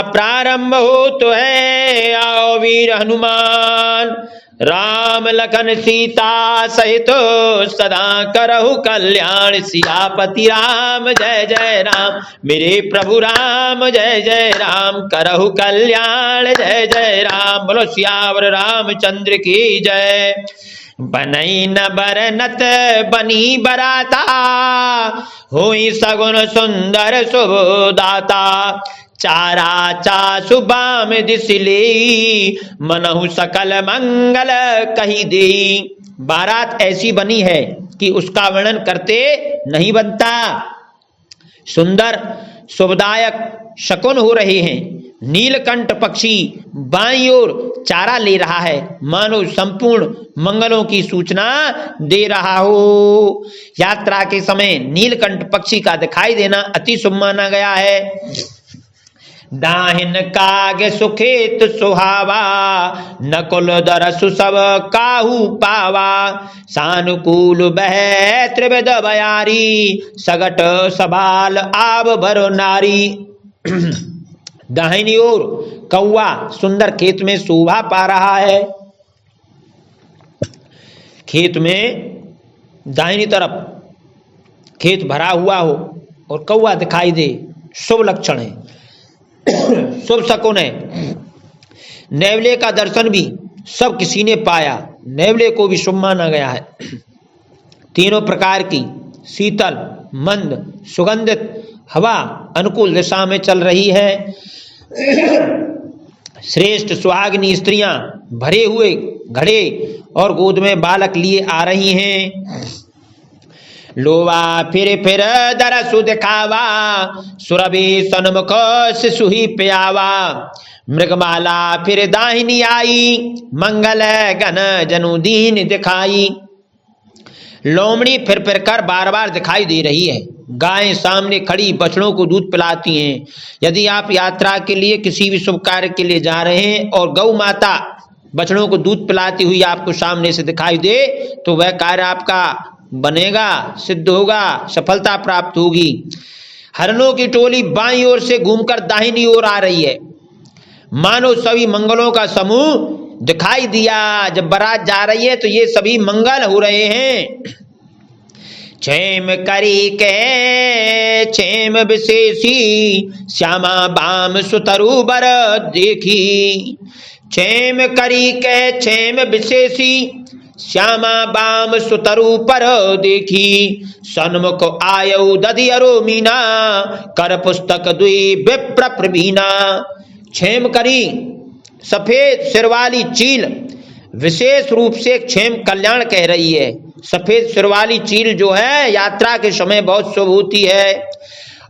प्रारंभ हो तो है, आओ वीर हनुमान। राम लखन सीता सहित सदा करहु कल्याण। सियापति राम जय जय राम, मेरे प्रभु राम जय जय राम। करहु कल्याण जय जय राम, बोलो सियावर रामचंद्र की जय। बनई न बरनत बनी बराता, होई सगुन सुंदर शुभदाता। चारा चासु बाम दिसले, मनहु सकल मंगल कही दे। बारात ऐसी बनी है कि उसका वर्णन करते नहीं बनता। सुंदर शुभदायक शकुन हो रहे हैं। नीलकंठ पक्षी बाईं ओर चारा ले रहा है, मानो संपूर्ण मंगलों की सूचना दे रहा हो। यात्रा के समय नीलकंठ पक्षी का दिखाई देना अति शुभ माना गया है। दाहिन काग सुखेत सुहावा, नकुल दरसु सब काहू पावा। सानुकूल बह त्रिविध बयारी, सगट सबाल आब भरो नारी। दाहिनी ओर कौवा सुंदर खेत में शोभा पा रहा है। खेत में दाहिनी तरफ खेत भरा हुआ हो और कौवा दिखाई दे, शुभ लक्षण है, शुभ शकुन है। नेवले का दर्शन भी सब किसी ने पाया, नेवले को भी शुभ माना गया है। तीनों प्रकार की शीतल मंद सुगंधित हवा अनुकूल दिशा में चल रही है। श्रेष्ठ सुहागिनी स्त्रियां भरे हुए घड़े और गोद में बालक लिए आ रही हैं। लोवा फिर दरसु दिखावा, सुरभि सन्मुख शिशु ही प्यावा। मृगमाला फिर दाहिनी आई, मंगल गण जनु दीन दिखाई। लोमड़ी फिर कर बार बार दिखाई दे रही है। गायें सामने खड़ी बछड़ों को दूध पिलाती हैं। यदि आप यात्रा के लिए किसी भी शुभ कार्य के लिए जा रहे हैं और गौ माता बछड़ों को दूध पिलाती हुई आपको सामने से दिखाई दे, तो वह कार्य आपका बनेगा, सिद्ध होगा, सफलता प्राप्त होगी। हरणों की टोली बाईं ओर से घूमकर दाहिनी ओर आ रही है, मानो सभी मंगलों का समूह दिखाई दिया। जब बारात जा रही है तो ये सभी मंगल हो रहे हैं। क्षेम करी के क्षेम विशेषी, श्यामा बाम सुतरु बर देखी। क्षेम करी के क्षेम विशेषी, श्यामा बाम सुतरु पर देखी। सन्मुख आयु दधियरो मीना, कर पुस्तक दुई विप्र प्रवीणा। क्षेम करी सफेद सिरवाली चील विशेष रूप से क्षेम कल्याण कह रही है। सफेद सिरवाली चील जो है यात्रा के समय बहुत शुभ होती है।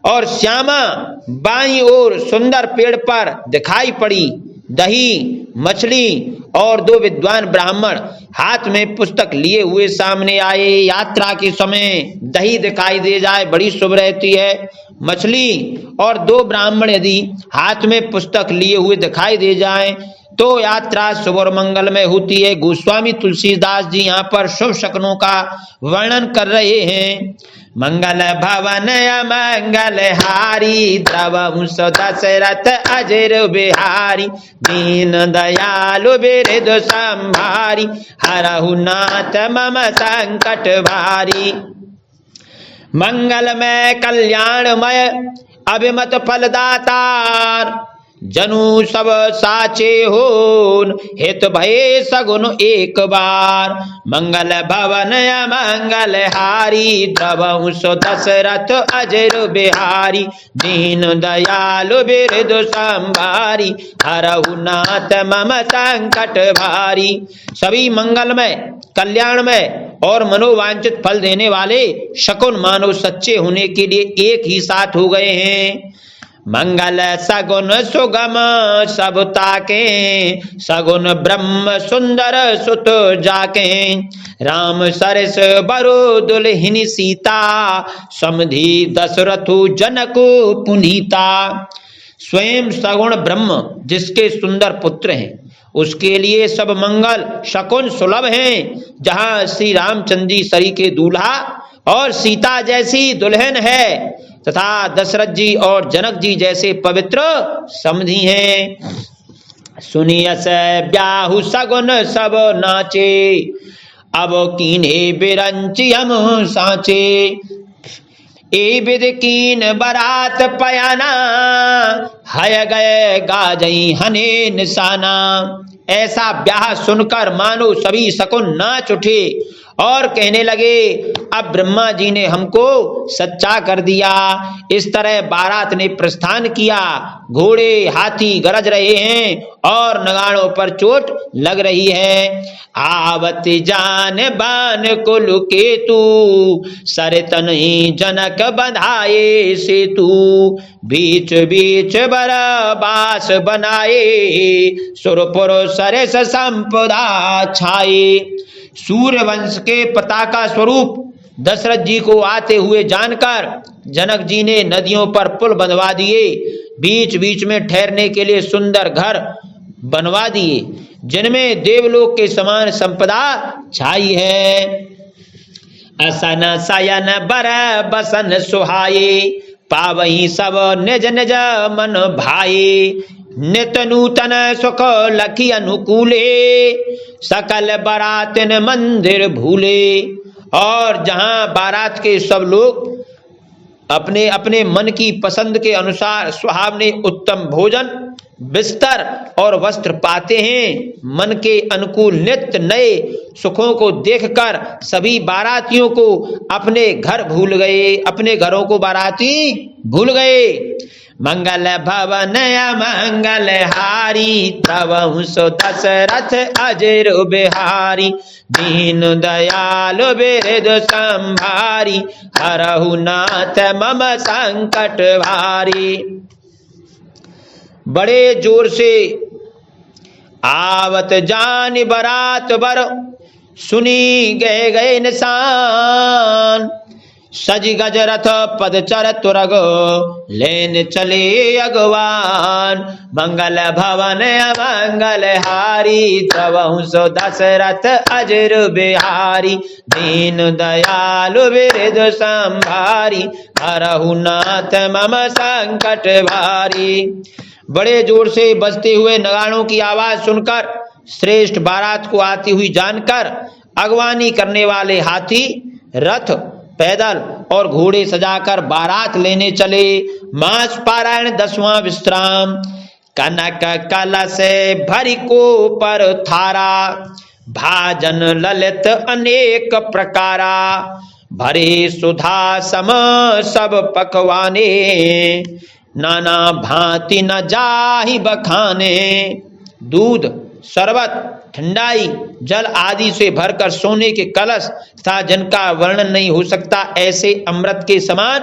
और श्यामा बाईं ओर सुंदर पेड़ पर दिखाई पड़ी। दही मछली और दो विद्वान ब्राह्मण हाथ में पुस्तक लिए हुए सामने आए। यात्रा के समय दही दिखाई दे जाए बड़ी शुभ रहती है। मछली और दो ब्राह्मण यदि हाथ में पुस्तक लिए हुए दिखाई दे जाएं तो यात्रा शुभ और मंगलमय होती है। गोस्वामी तुलसीदास जी यहाँ पर शुभ शकुनों का वर्णन कर रहे हैं। मंगल भवन मंगल हारी, द्रवंश दशरथ अजर बिहारी। दीन दयालु बिरध संभारी, हरहु नाथ मम संकट भारी। मंगलमय कल्याणमय अभिमत फलदातार, जनु सब साचे होन, हित भये सगुन एक बार। मंगल भवन मंगल हारी, द्रवंश दशरथ अजर बिहारी। दीन दयालु बिरध संभारी, हरहु नाथ मम संकट भारी। सभी मंगलमय कल्याणमय और मनोवांछित फल देने वाले शकुन मानव सच्चे होने के लिए एक ही साथ हो गए हैं। मंगल सगुन सुगम सब ताके, सगुन ब्रह्म सुंदर सुत जाके। राम सरस बरो दुल्हिन सीता, समधि दशरथु जनक पुनीता। स्वयं सगुण ब्रह्म जिसके सुंदर पुत्र हैं उसके लिए सब मंगल शकुन सुलभ हैं। जहाँ श्री रामचंद्र जी सरी के दूल्हा और सीता जैसी दुल्हन है, तथा दशरथ जी और जनक जी जैसे पवित्र समधी हैं। सुनियस ब्याहु सगुन सब नाचे, अब कीने बिरंची हम साचे। ए विद कीन बरात पयाना, हय गए गाजई हने निशाना। ऐसा ब्याह सुनकर मानो सभी शकुन नाच उठे और कहने लगे, अब ब्रह्मा जी ने हमको सच्चा कर दिया। इस तरह बारात ने प्रस्थान किया। घोड़े हाथी गरज रहे हैं और नगाड़ों पर चोट लग रही है। आवत जान बान कुल केतु, सरतन जनक बंधाए सेतु। बीच बीच बरबास बनाए, सुरपुर सरस संपदा छाए। सूर्यवंश के पताका स्वरूप दशरथ जी को आते हुए जानकर जनक जी ने नदियों पर पुल बनवा दिए, बीच बीच में ठहरने के लिए सुंदर घर बनवा दिए, जिनमें देवलोक के समान संपदा छाई है। असन शयन बर बसन सुहाये, पावही सब निज निज मन भाए। नित नूतन सुख लखी अनुकूले, सकल बारातिन मंदिर भूले। और जहां बारात के सब लोग अपने अपने मन की पसंद के अनुसार सुहावने उत्तम भोजन, बिस्तर और वस्त्र पाते हैं, मन के अनुकूल नित्य नए सुखों को देखकर सभी बारातियों को अपने घर भूल गए, अपने घरों को बाराती भूल गए। मंगल भवन मंगल हारी, तब सो दशरथ अजर बिहारी। दीन दयाल बिरद संभारी, हरहु नाथ मम संकट भारी। बड़े जोर से आवत जान बरात बर, सुनी गए गए निशान। सज गजरथ पद चर तुरग, लेन चले अगवान। मंगल भवन मंगल हारी, तब सो दशरथ अजर बिहारी। दीन दयालु बिरद संभारी, हरहु नाथ मम संकट भारी। बड़े जोर से बजते हुए नगाड़ों की आवाज सुनकर, श्रेष्ठ बारात को आती हुई जानकर, अगवानी करने वाले हाथी, रथ, पैदल और घोड़े सजाकर बारात लेने चले। मास पारायण 10वां विश्राम। कनक कलश भरी को पर थारा, भाजन ललित अनेक प्रकारा। भरे सुधा सम सब पकवाने, नाना भांति न जाहि बखाने। दूध, शरबत, ठंडाई, जल आदि से भरकर सोने के कलश था, जिनका वर्णन नहीं हो सकता, ऐसे अमृत के समान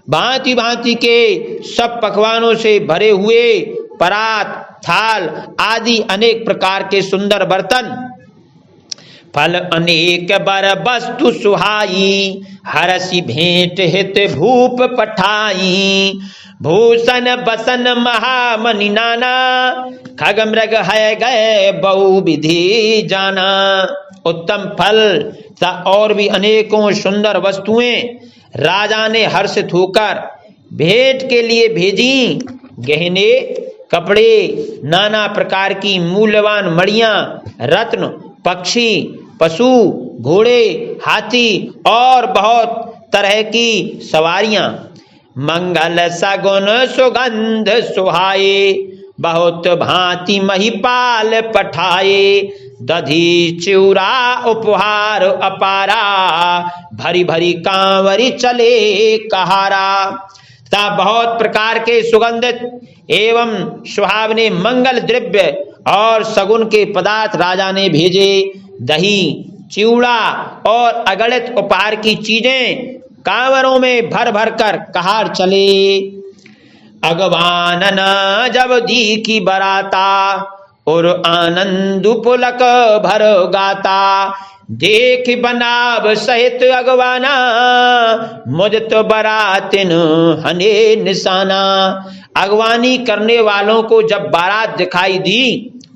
भांति भांति के सब पकवानों से भरे हुए परात, थाल आदि अनेक प्रकार के सुंदर बर्तन। फल अनेक बर वस्तु सुहाई, हरसि भेंट हित भूप पठाई। भूषण बसन महामणि नाना, खग मृग है गए बहु विधि जाना। उत्तम फल तथा और भी अनेकों सुंदर वस्तुएं राजा ने हर्षित होकर भेंट के लिए भेजी। गहने, कपड़े, नाना प्रकार की मूल्यवान मणियां, रत्न, पक्षी, पशु, घोड़े, हाथी और बहुत तरह की सवारियां। मंगल सगुन सुगंध सुहाए, बहुत भांति महिपाल पठाए। दधी चिउरा उपहार अपारा, भरी भरी कांवरी चले कहारा। ता बहुत प्रकार के सुगंधित एवं सुहावने मंगल द्रव्य और सगुन के पदार्थ राजा ने भेजे। दही, चिउड़ा और अगणित उपहार की चीजें कांवरों में भर भर कर कहार चले। अगवानना जब दी की बराता, और आनंद पुलक भर गाता। देख बनाब सहित अगवाना, मुझ तो बरातिन हने निशाना। अगवानी करने वालों को जब बारात दिखाई दी,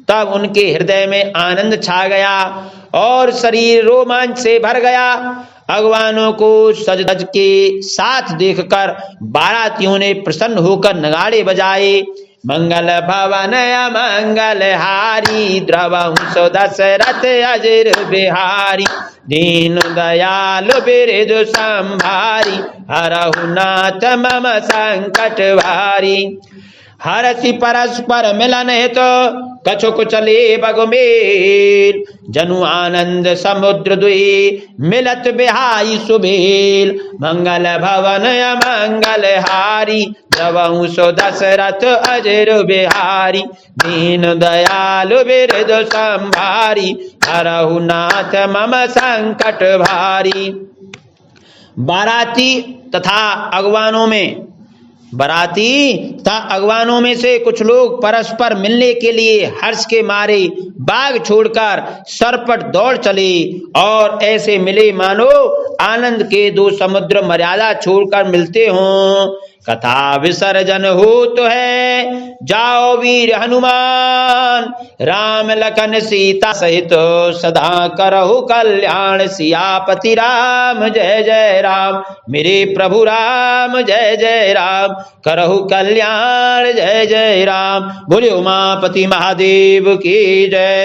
तब उनके हृदय में आनंद छा गया और शरीर रोमांच से भर गया अगवानों को सज धज के साथ देखकर बारातियों ने प्रसन्न होकर नगाड़े बजाए। मंगल भवन मंगल हारी द्रवंश दशरथ अजर बिहारी दीन दयालु बिरधु संभारी हरहु नाथ मम संकट भारी। हरसि परस्पर मिलन हेतु कछुक चले बगमेल जनु आनंद समुद्र दुई मिलत बिहाई सुबेल। मंगल भवन मंगल हारी द्रवंश दशरथ अजर बिहारी दीन दयालु बिरधु संभारी हरहु नाथ मम संकट भारी। बाराती तथा अगवानों में से कुछ लोग परस्पर मिलने के लिए हर्ष के मारे बाग छोड़कर सरपट दौड़ चले और ऐसे मिले मानो आनंद के दो समुद्र मर्यादा छोड़कर मिलते हों। कथा विसर्जन हो तो है जाओ वीर हनुमान राम लखन सीता सहित सदा करहु कल्याण। सियापति राम जय जय राम मेरे प्रभु राम जय जय राम करहु कल्याण जय जय राम। बोले उमापति महादेव की जय।